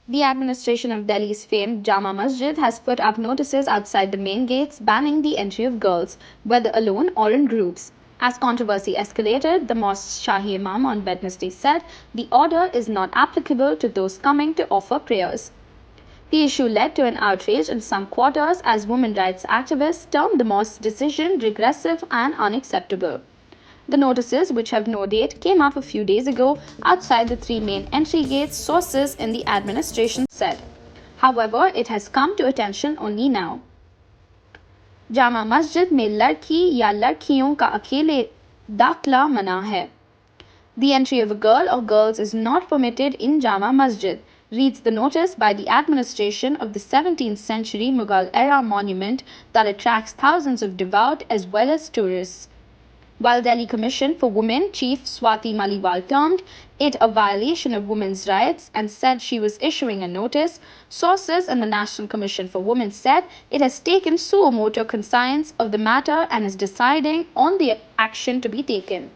The administration of Delhi's famed Jama Masjid has put up notices outside the main gates banning the entry of girls, whether alone or in groups. As controversy escalated, the mosque's Shahi Imam on Wednesday said the order is not applicable to those coming to offer prayers. The issue led to an outrage in some quarters as women rights activists termed the mosque's decision regressive and unacceptable. The notices, which have no date, came up a few days ago outside the three main entry gates, sources in the administration said. However, it has come to attention only now. Jama Masjid में लड़की या लड़कियों का अकेले दाखला मना है. The entry of a girl or girls is not permitted in Jama Masjid, reads the notice by the administration of the 17th century Mughal era monument that attracts thousands of devout as well as tourists. While Delhi Commission for Women Chief Swati Maliwal termed it a violation of women's rights and said she was issuing a notice, sources in the National Commission for Women said it has taken suo motu conscience of the matter and is deciding on the action to be taken.